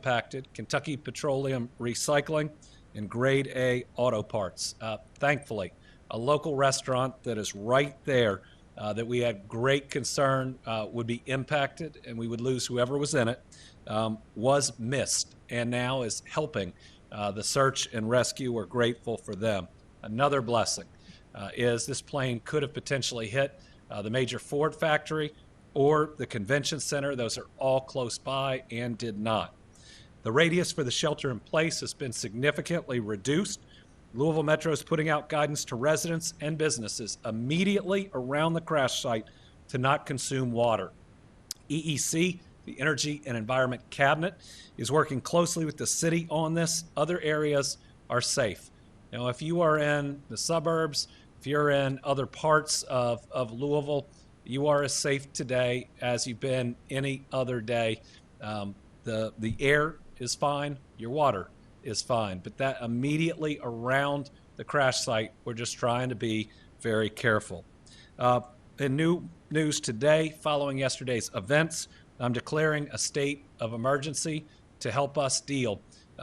impacted, Kentucky Petroleum Recycling, and Grade A Auto Parts. Thankfully, a local restaurant that is right there that we had great concern would be impacted and we would lose whoever was in it, was missed and now is helping the search and rescue. We're grateful for them. Another blessing is this plane could have potentially hit the major Ford factory or the convention center. Those are all close by and did not. The radius for the shelter in place has been significantly reduced. Louisville Metro is putting out guidance to residents and businesses immediately around the crash site to not consume water. EEC, the Energy and Environment Cabinet, is working closely with the city on this. Other areas are safe. Now, if you are in the suburbs, if you're in other parts of Louisville, you are as safe today as you've been any other day. The air is fine, your water is fine, but that immediately around the crash site, we're just trying to be very careful. In new news today, following yesterday's events, I'm declaring a state of emergency to help us deal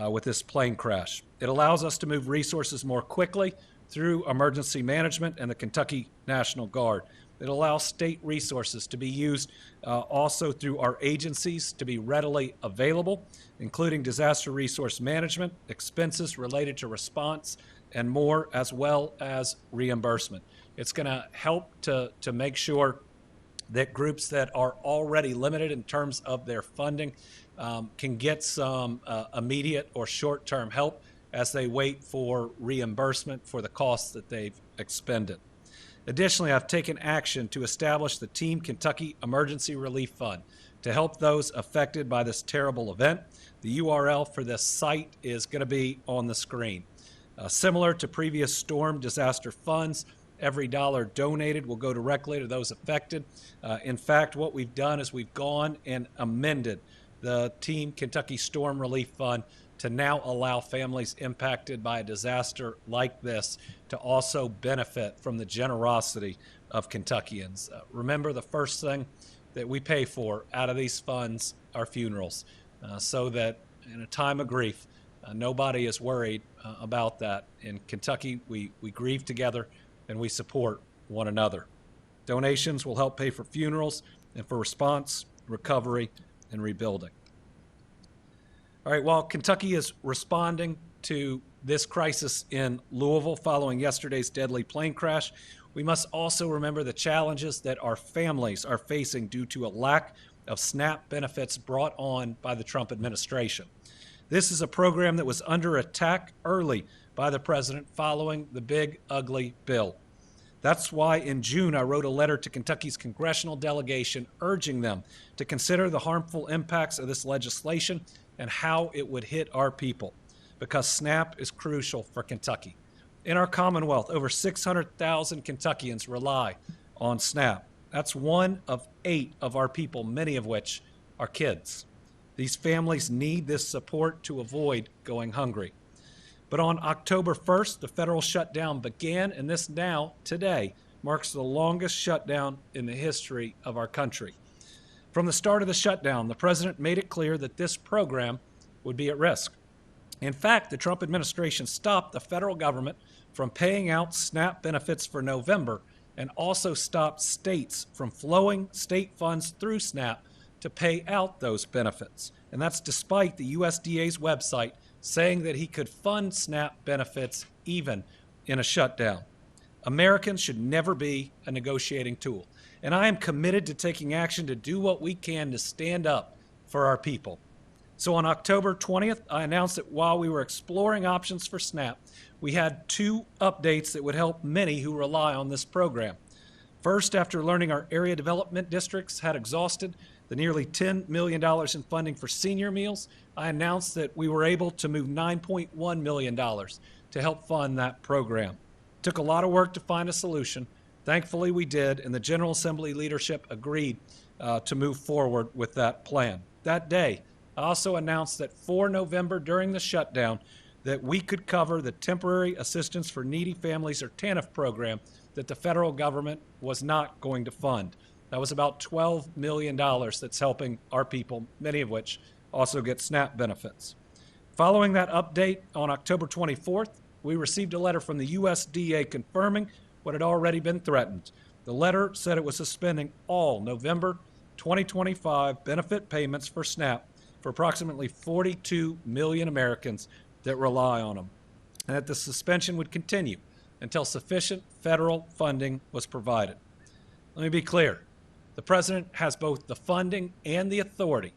with this plane crash. It allows us to move resources more quickly through emergency management and the Kentucky National Guard. It allows state resources to be used also through our agencies to be readily available, including disaster resource management, expenses related to response, and more, as well as reimbursement. It's going to help to make sure that groups that are already limited in terms of their funding can get some immediate or short-term help as they wait for reimbursement for the costs that they've expended. Additionally, I've taken action to establish the Team Kentucky Emergency Relief Fund to help those affected by this terrible event. The URL for this site is going to be on the screen. Similar to previous storm disaster funds, every dollar donated will go directly to those affected. In fact, what we've done is we've gone and amended the Team Kentucky Storm Relief Fund to now allow families impacted by a disaster like this to also benefit from the generosity of Kentuckians. Remember, the first thing that we pay for out of these funds are funerals, so that in a time of grief, nobody is worried about that. In Kentucky, we grieve together and we support one another. Donations will help pay for funerals and for response, recovery, and rebuilding. All right, while Kentucky is responding to this crisis in Louisville following yesterday's deadly plane crash, we must also remember the challenges that our families are facing due to a lack of SNAP benefits brought on by the Trump administration. This is a program that was under attack early by the president following the big, ugly bill. That's why in June I wrote a letter to Kentucky's congressional delegation urging them to consider the harmful impacts of this legislation and how it would hit our people, because SNAP is crucial for Kentucky. In our Commonwealth, over 600,000 Kentuckians rely on SNAP. That's 1 of 8 of our people, many of which are kids. These families need this support to avoid going hungry. But on October 1st, the federal shutdown began, and this now, today, marks the longest shutdown in the history of our country. From the start of the shutdown, the president made it clear that this program would be at risk. In fact, the Trump administration stopped the federal government from paying out SNAP benefits for November and also stopped states from flowing state funds through SNAP to pay out those benefits. And that's despite the USDA's website saying that he could fund SNAP benefits even in a shutdown. Americans should never be a negotiating tool. And I am committed to taking action to do what we can to stand up for our people. So on October 20th, I announced that while we were exploring options for SNAP, we had 2 updates that would help many who rely on this program. First, after learning our area development districts had exhausted the nearly $10 million in funding for senior meals, I announced that we were able to move $9.1 million to help fund that program. It took a lot of work to find a solution. Thankfully, we did, and the General Assembly leadership agreed to move forward with that plan. That day, I also announced that for November during the shutdown, that we could cover the Temporary Assistance for Needy Families, or TANF program, that the federal government was not going to fund. That was about $12 million that's helping our people, many of which also get SNAP benefits. Following that update on October 24th, we received a letter from the USDA confirming what had already been threatened. The letter said it was suspending all November 2025 benefit payments for SNAP for approximately 42 million Americans that rely on them, and that the suspension would continue until sufficient federal funding was provided. Let me be clear. The president has both the funding and the authority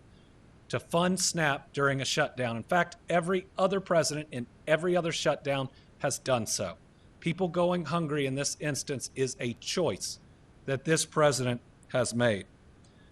to fund SNAP during a shutdown. In fact, every other president in every other shutdown has done so. People going hungry in this instance is a choice that this president has made.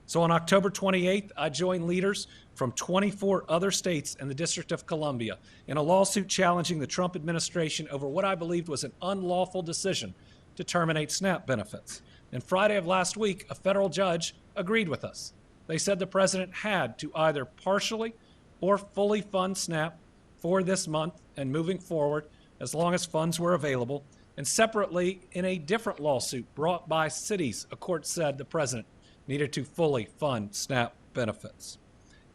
So on October 28th, I joined leaders from 24 other states and the District of Columbia in a lawsuit challenging the Trump administration over what I believed was an unlawful decision to terminate SNAP benefits. And Friday of last week, a federal judge agreed with us. They said the president had to either partially or fully fund SNAP for this month and moving forward as long as funds were available. And separately, in a different lawsuit brought by cities, a court said the president needed to fully fund SNAP benefits.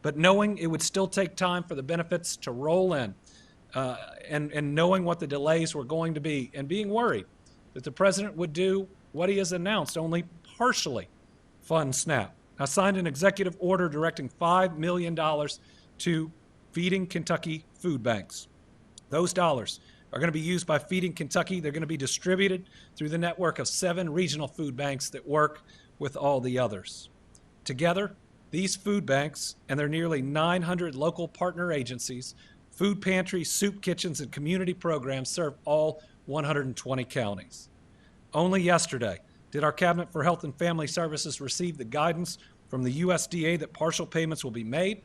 But knowing it would still take time for the benefits to roll in, and knowing what the delays were going to be, and being worried that the president would do what he has announced, only partially fund SNAP. I signed an executive order directing $5 million to Feeding Kentucky food banks. Those dollars are going to be used by Feeding Kentucky. They're going to be distributed through the network of 7 regional food banks that work with all the others. Together, these food banks and their nearly 900 local partner agencies, food pantries, soup kitchens, and community programs serve all 120 counties. Only yesterday did our Cabinet for Health and Family Services receive the guidance from the USDA that partial payments will be made,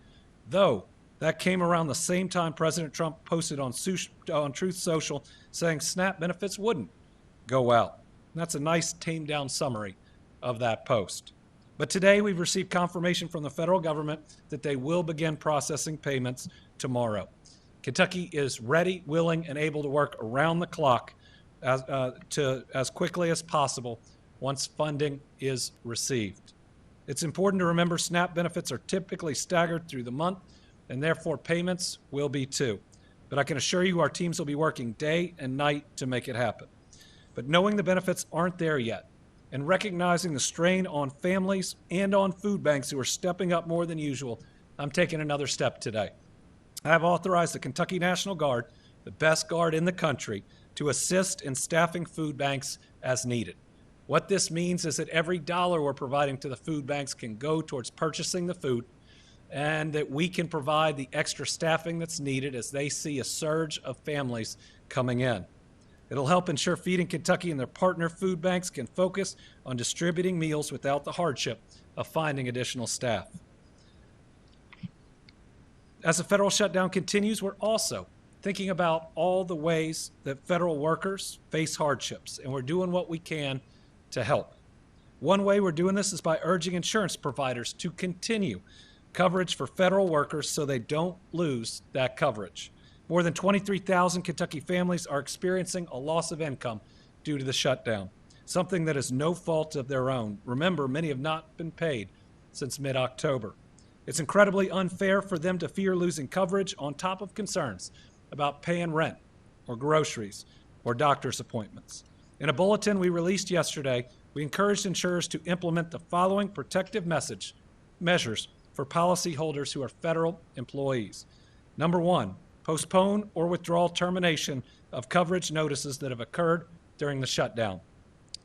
though that came around the same time President Trump posted on Truth Social saying SNAP benefits wouldn't go out. And that's a nice tamed-down summary of that post. But today we've received confirmation from the federal government that they will begin processing payments tomorrow. Kentucky is ready, willing, and able to work around the clock as quickly as possible once funding is received. It's important to remember SNAP benefits are typically staggered through the month, and therefore payments will be too. But I can assure you our teams will be working day and night to make it happen. But knowing the benefits aren't there yet, and recognizing the strain on families and on food banks who are stepping up more than usual, I'm taking another step today. I have authorized the Kentucky National Guard, the best guard in the country, to assist in staffing food banks as needed. What this means is that every dollar we're providing to the food banks can go towards purchasing the food, and that we can provide the extra staffing that's needed as they see a surge of families coming in. It'll help ensure Feeding Kentucky and their partner food banks can focus on distributing meals without the hardship of finding additional staff. As the federal shutdown continues, we're also thinking about all the ways that federal workers face hardships, and we're doing what we can to help. One way we're doing this is by urging insurance providers to continue coverage for federal workers so they don't lose that coverage. More than 23,000 Kentucky families are experiencing a loss of income due to the shutdown, something that is no fault of their own. Remember, many have not been paid since mid-October. It's incredibly unfair for them to fear losing coverage on top of concerns about paying rent or groceries or doctor's appointments. In a bulletin we released yesterday, we encouraged insurers to implement the following protective measures for policyholders who are federal employees. Number 1, postpone or withdraw termination of coverage notices that have occurred during the shutdown.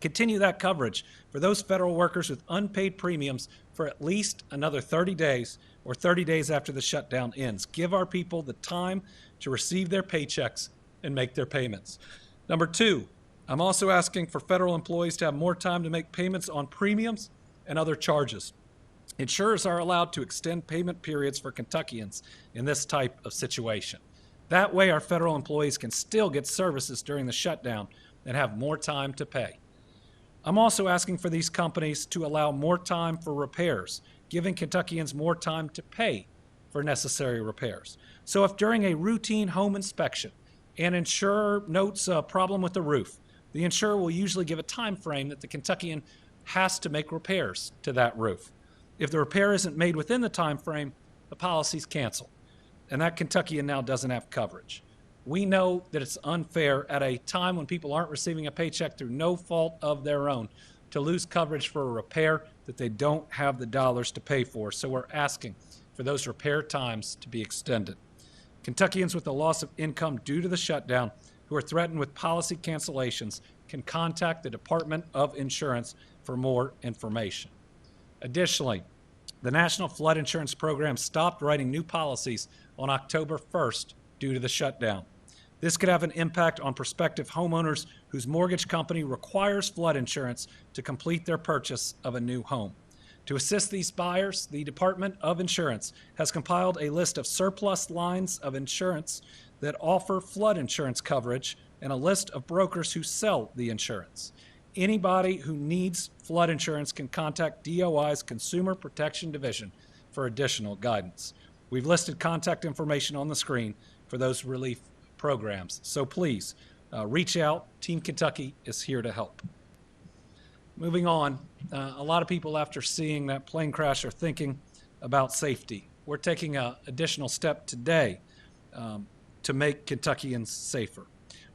Continue that coverage for those federal workers with unpaid premiums for at least another 30 days or 30 days after the shutdown ends. Give our people the time to receive their paychecks and make their payments. Number 2, I'm also asking for federal employees to have more time to make payments on premiums and other charges. Insurers are allowed to extend payment periods for Kentuckians in this type of situation. That way, our federal employees can still get services during the shutdown and have more time to pay. I'm also asking for these companies to allow more time for repairs, giving Kentuckians more time to pay for necessary repairs. So if during a routine home inspection, an insurer notes a problem with the roof, the insurer will usually give a time frame that the Kentuckian has to make repairs to that roof. If the repair isn't made within the time frame, the policy's canceled, and that Kentuckian now doesn't have coverage. We know that it's unfair at a time when people aren't receiving a paycheck through no fault of their own to lose coverage for a repair that they don't have the dollars to pay for. So we're asking for those repair times to be extended. Kentuckians with a loss of income due to the shutdown who are threatened with policy cancellations can contact the Department of Insurance for more information. Additionally, the National Flood Insurance Program stopped writing new policies on October 1st due to the shutdown. This could have an impact on prospective homeowners whose mortgage company requires flood insurance to complete their purchase of a new home. To assist these buyers, the Department of Insurance has compiled a list of surplus lines of insurance that offer flood insurance coverage and a list of brokers who sell the insurance. Anybody who needs flood insurance can contact DOI's Consumer Protection Division for additional guidance. We've listed contact information on the screen for those relief programs, so please reach out. Team Kentucky is here to help. Moving on, a lot of people after seeing that plane crash are thinking about safety. We're taking an additional step today to make Kentuckians safer.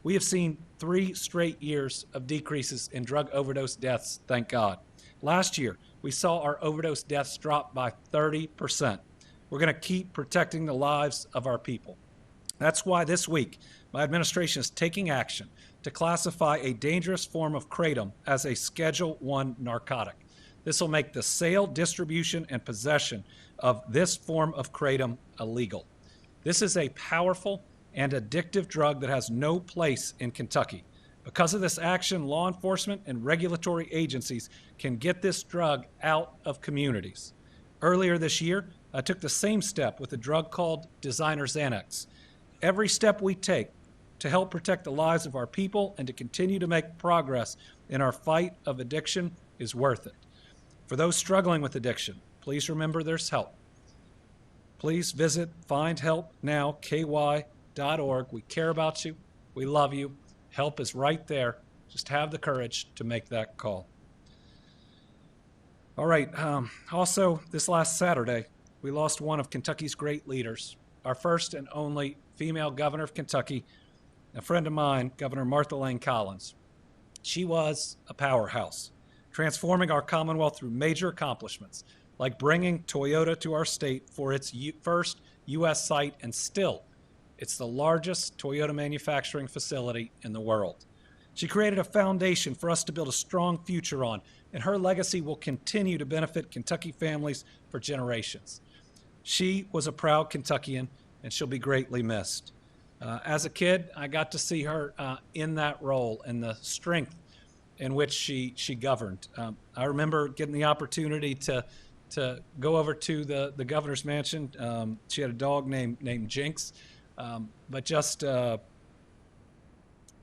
We have seen 3 straight years of decreases in drug overdose deaths, thank God. Last year, we saw our overdose deaths drop by 30%. We're going to keep protecting the lives of our people. That's why this week, my administration is taking action to classify a dangerous form of kratom as a Schedule I narcotic. This will make the sale, distribution, and possession of this form of kratom illegal. This is a powerful and addictive drug that has no place in Kentucky. Because of this action, law enforcement and regulatory agencies can get this drug out of communities. Earlier this year, I took the same step with a drug called Designer Xanax. Every step we take to help protect the lives of our people and to continue to make progress in our fight of addiction is worth it. For those struggling with addiction, please remember there's help. Please visit findhelpnowky.org. We care about you. We love you. Help is right there. Just have the courage to make that call. All right. Also, this last Saturday, we lost one of Kentucky's great leaders, our first and only female governor of Kentucky, a friend of mine, Governor Martha Lane Collins. She was a powerhouse, transforming our Commonwealth through major accomplishments, like bringing Toyota to our state for its first U.S. site, and still, it's the largest Toyota manufacturing facility in the world. She created a foundation for us to build a strong future on, and her legacy will continue to benefit Kentucky families for generations. She was a proud Kentuckian, and she'll be greatly missed. As a kid, I got to see her in that role and the strength in which she governed. I remember getting the opportunity to go over to the governor's mansion. She had a dog named Jinx, but just a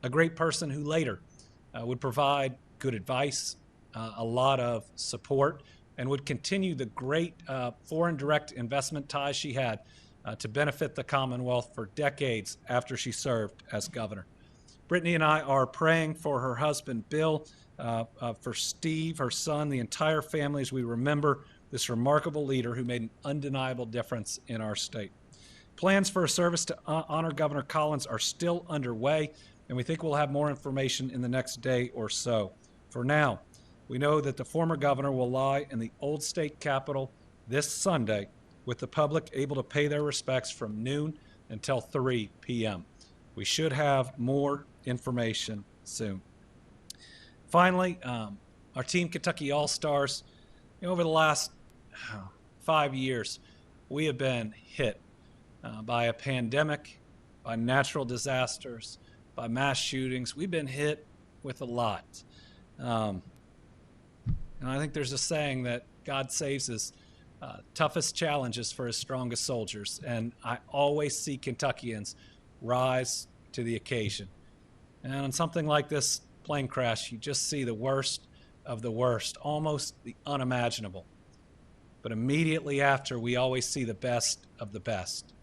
great person who later would provide good advice, a lot of support, and would continue the great foreign direct investment ties she had to benefit the Commonwealth for decades after she served as governor. Brittany and I are praying for her husband, Bill, for Steve, her son, the entire family, as we remember this remarkable leader who made an undeniable difference in our state. Plans for a service to honor Governor Collins are still underway, and we think we'll have more information in the next day or so. For now, we know that the former governor will lie in the old state capitol this Sunday, with the public able to pay their respects from noon until 3 p.m. We should have more information soon. Finally, our Team Kentucky All-Stars, over the last 5 years, we have been hit by a pandemic, by natural disasters, by mass shootings. We've been hit with a lot. And I think there's a saying that God saves his toughest challenges for his strongest soldiers. And I always see Kentuckians rise to the occasion. And on something like this plane crash, you just see the worst of the worst, almost the unimaginable. But immediately after, we always see the best of the best.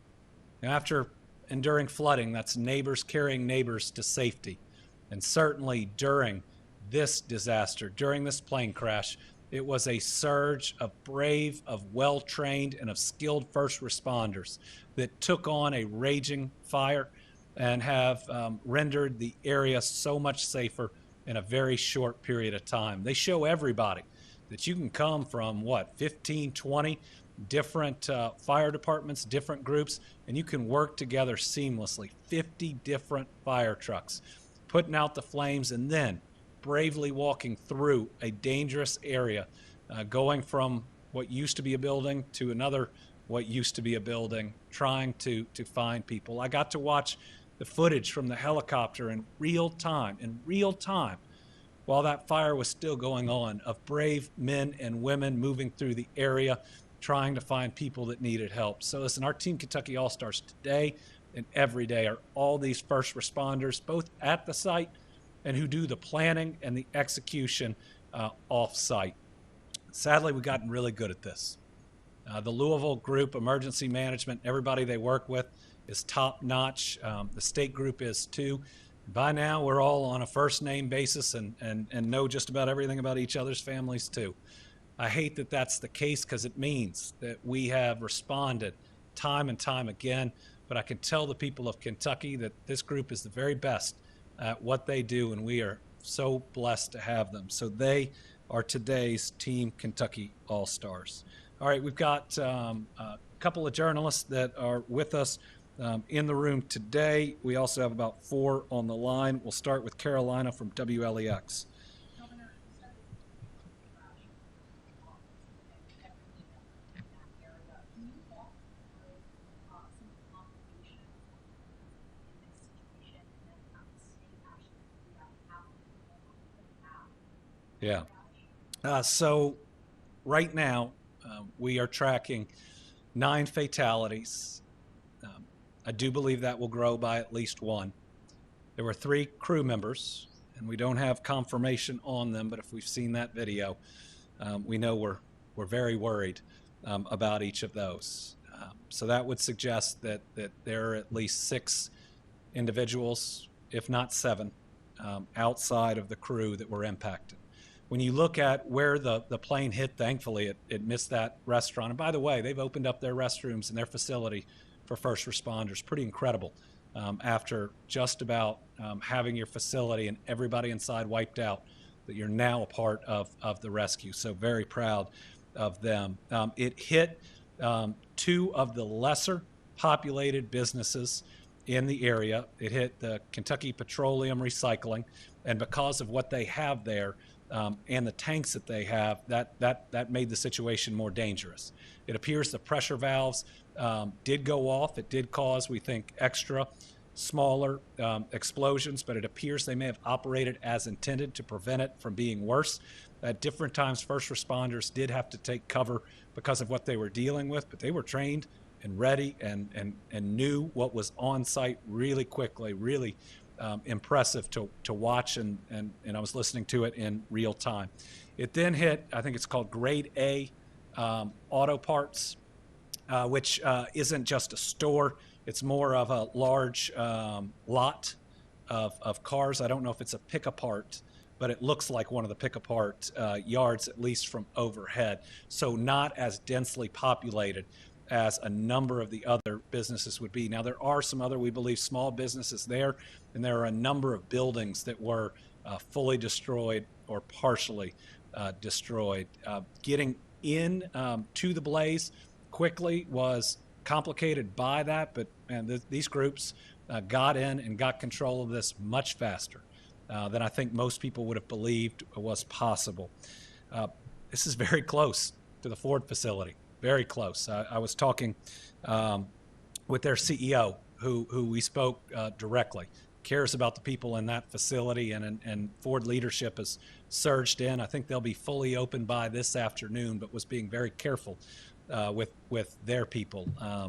Now, after enduring flooding, that's neighbors carrying neighbors to safety. And certainly during this disaster, during this plane crash, It was a surge of brave, of well-trained, and of skilled first responders that took on a raging fire and have rendered the area so much safer in a very short period of time. They show everybody that you can come from, 15, 20 different fire departments, different groups, and you can work together seamlessly. 50 different fire trucks putting out the flames and then bravely walking through a dangerous area, going from what used to be a building to another what used to be a building, trying to find people. I got to watch the footage from the helicopter in real time, while that fire was still going on, of brave men and women moving through the area, trying to find people that needed help. So listen, our Team Kentucky All-Stars today and every day are all these first responders, both at the site and who do the planning and the execution off-site. Sadly, we've gotten really good at this. The Louisville group, emergency management, everybody they work with is top-notch. The state group is too. By now, we're all on a first-name basis and know just about everything about each other's families too. I hate that that's the case because it means that we have responded time and time again, but I can tell the people of Kentucky that this group is the very best at what they do, and we are so blessed to have them. So they are today's Team Kentucky All-Stars. All right, we've got a couple of journalists that are with us in the room today. We also have about 4 on the line. We'll start with Carolina from WLEX. Yeah. So right now, we are tracking 9 fatalities. I do believe that will grow by at least 1. There were 3 crew members, and we don't have confirmation on them, but if we've seen that video, we know we're very worried about each of those. So that would suggest that there are at least 6 individuals, if not 7, outside of the crew that were impacted. When you look at where the plane hit, thankfully it missed that restaurant. And by the way, they've opened up their restrooms and their facility for first responders. Pretty incredible. After just about having your facility and everybody inside wiped out, that you're now a part of the rescue. So very proud of them. It hit 2 of the lesser populated businesses in the area. It hit the Kentucky Petroleum Recycling, and because of what they have there, and the tanks that they have, that made the situation more dangerous. It appears the pressure valves did go off. It did cause, we think, extra smaller explosions, but it appears they may have operated as intended to prevent it from being worse. At different times, first responders did have to take cover because of what they were dealing with, but they were trained and ready and knew what was on site really quickly, really impressive to watch, and I was listening to it in real time. It then hit, I think it's called Grade A Auto Parts, which isn't just a store. It's more of a large lot of cars. I don't know if it's a pick-apart, but it looks like one of the pick-apart yards, at least from overhead. So not as densely populated as a number of the other businesses would be. Now, there are some other, we believe, small businesses there, and there are a number of buildings that were fully destroyed or partially destroyed. Getting in to the blaze quickly was complicated by that, but these groups got in and got control of this much faster than I think most people would have believed was possible. This is very close to the Ford facility. Very close. I was talking with their CEO, who we spoke directly, cares about the people in that facility, and Ford leadership has surged in. I think they'll be fully open by this afternoon, but was being very careful with their people. I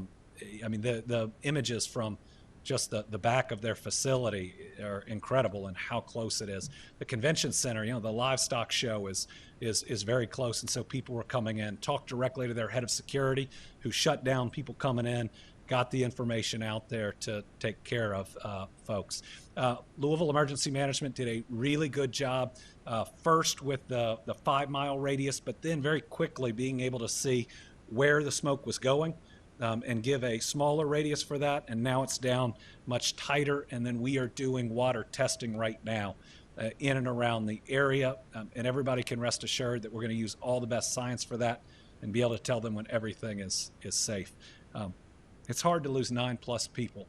mean, the images from just the back of their facility are incredible, and how close it is. The convention center, the livestock show is very close, and so people were coming in. Talked directly to their head of security, who shut down people coming in got the information out there to take care of folks. Louisville Emergency Management did a really good job, first with the 5-mile radius, but then very quickly being able to see where the smoke was going, and give a smaller radius for that. And now it's down much tighter. And then we are doing water testing right now in and around the area. And everybody can rest assured that we're going to use all the best science for that and be able to tell them when everything is safe. It's hard to lose 9+ people,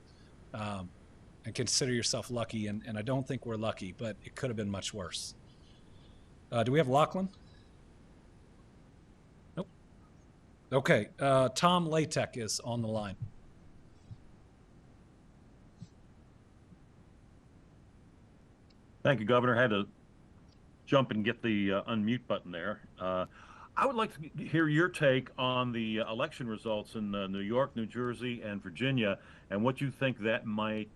and consider yourself lucky. And I don't think we're lucky, but it could have been much worse. Do we have Lachlan? Nope. Okay. Tom Latek is on the line. Thank you, Governor. I had to jump and get the unmute button there. I would like to hear your take on the election results in New York, New Jersey, and Virginia, and what you think that might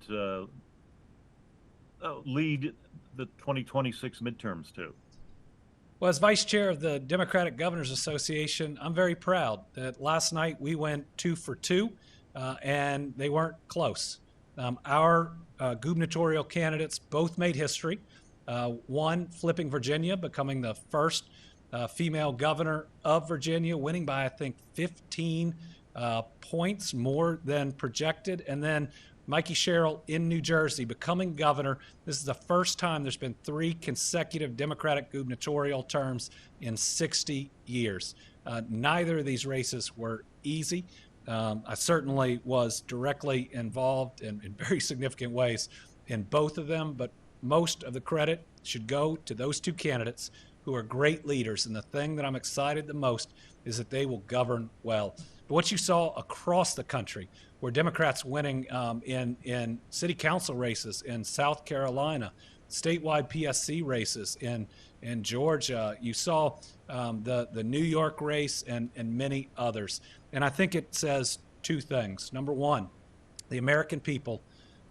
lead the 2026 midterms to. Well, as vice chair of the Democratic Governors Association, I'm very proud that last night we went 2 for 2, and they weren't close. Our gubernatorial candidates both made history. One flipping Virginia, becoming the first female governor of Virginia, winning by, I think, 15 points more than projected. And then Mikey Sherrill in New Jersey becoming governor. This is the first time there's been 3 consecutive Democratic gubernatorial terms in 60 years. Neither of these races were easy. I certainly was directly involved in very significant ways in both of them, but most of the credit should go to those 2 candidates who are great leaders. And the thing that I'm excited the most is that they will govern well. But what you saw across the country were Democrats winning in city council races in South Carolina, statewide PSC races in Georgia. You saw the New York race and many others. And I think it says 2 things. Number one, the American people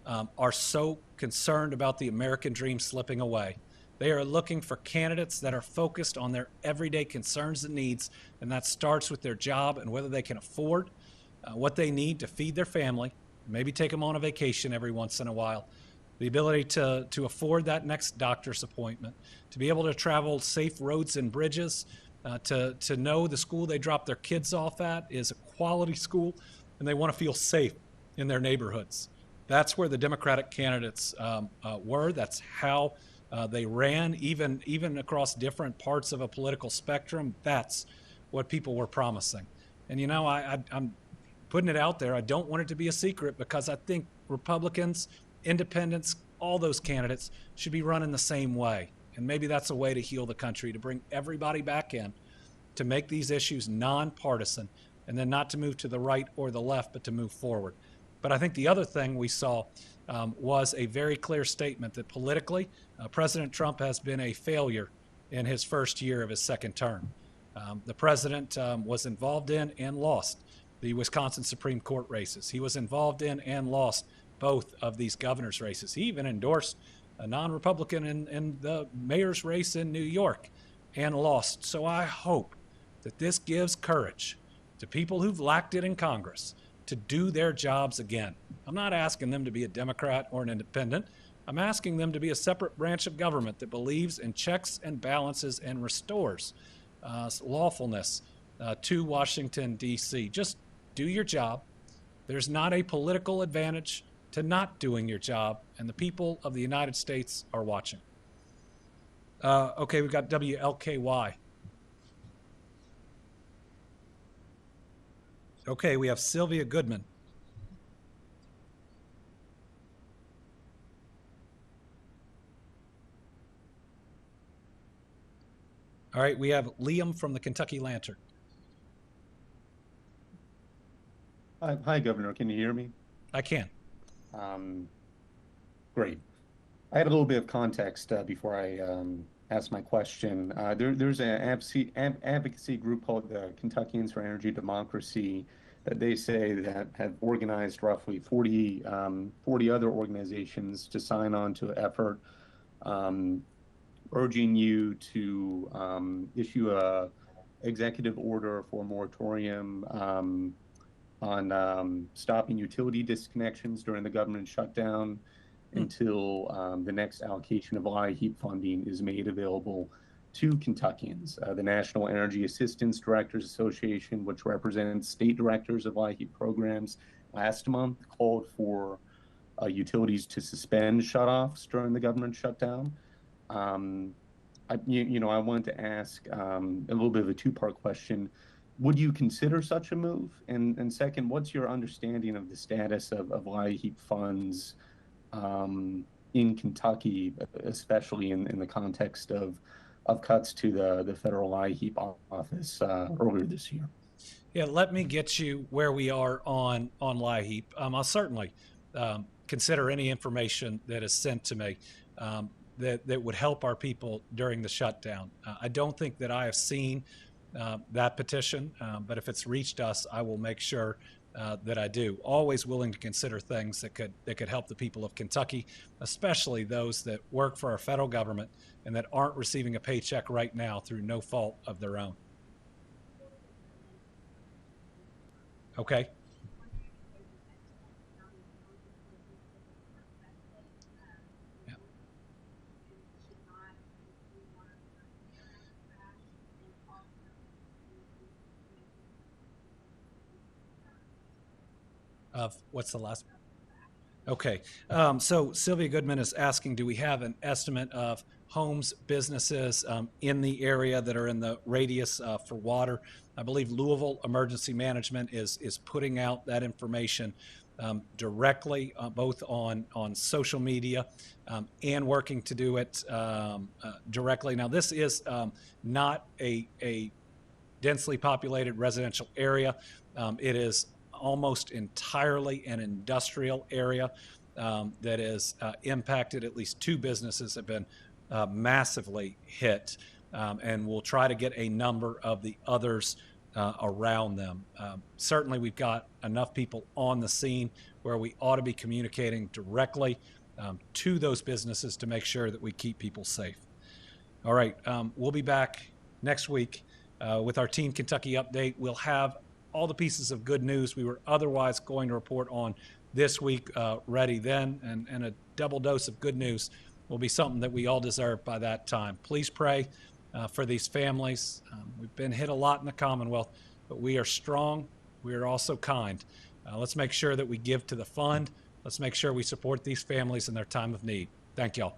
are so concerned about the American dream slipping away. They are looking for candidates that are focused on their everyday concerns and needs, and that starts with their job and whether they can afford what they need to feed their family, maybe take them on a vacation every once in a while, the ability to afford that next doctor's appointment, to be able to travel safe roads and bridges, to know the school they drop their kids off at is a quality school, and they want to feel safe in their neighborhoods. That's where the Democratic candidates were. That's how they ran, even across different parts of a political spectrum. That's what people were promising. And, you know, I'm putting it out there. I don't want it to be a secret because I think Republicans, independents, all those candidates should be running the same way. And maybe that's a way to heal the country, to bring everybody back in, to make these issues nonpartisan, and then not to move to the right or the left, but to move forward. But I think the other thing we saw was a very clear statement that politically, President Trump has been a failure in his first year of his second term. The president was involved in and lost the Wisconsin Supreme Court races. He was involved in and lost both of these governor's races. He even endorsed a non-Republican in the mayor's race in New York and lost. So I hope that this gives courage to people who've lacked it in Congress to do their jobs again. I'm not asking them to be a Democrat or an independent. I'm asking them to be a separate branch of government that believes in checks and balances and restores lawfulness to Washington, D.C. Just do your job. There's not a political advantage to not doing your job, and the people of the United States are watching. Okay, we've got WLKY. Okay, we have Sylvia Goodman. All right, we have Liam from the Kentucky Lantern. Hi, Governor. Can you hear me? I can. Great. I had a little bit of context before I ask my question. There's an advocacy group called the Kentuckians for Energy Democracy that they say that have organized roughly 40 other organizations to sign on to an effort urging you to issue a executive order for a moratorium on stopping utility disconnections during the government shutdown until the next allocation of LIHEAP funding is made available to Kentuckians. The National Energy Assistance Directors Association, which represents state directors of LIHEAP programs, last month called for utilities to suspend shutoffs during the government shutdown. I wanted to ask a little bit of a two-part question. Would you consider such a move? And second, what's your understanding of the status of LIHEAP funds in Kentucky, especially in the context of cuts to the federal LIHEAP office earlier this year? Yeah, let me get you where we are on LIHEAP. I'll certainly consider any information that is sent to me that would help our people during the shutdown. I don't think that I have seen that petition, but if it's reached us, I will make sure that I do. Always willing to consider things that could help the people of Kentucky, especially those that work for our federal government and that aren't receiving a paycheck right now through no fault of their own. Okay. Of what's the last? Okay. So Sylvia Goodman is asking, do we have an estimate of homes, businesses in the area that are in the radius for water? I believe Louisville Emergency Management is putting out that information directly, both on social media and working to do it directly. Now, this is not a densely populated residential area. It is almost entirely an industrial area that is impacted. At least two businesses have been massively hit, and we'll try to get a number of the others around them. Certainly, we've got enough people on the scene where we ought to be communicating directly to those businesses to make sure that we keep people safe. All right, we'll be back next week with our Team Kentucky update. We'll have all the pieces of good news we were otherwise going to report on this week ready then, and a double dose of good news will be something that we all deserve by that time. Please pray for these families. We've been hit a lot in the Commonwealth, but we are strong. We are also kind. Let's make sure that we give to the fund. Let's make sure we support these families in their time of need. Thank y'all.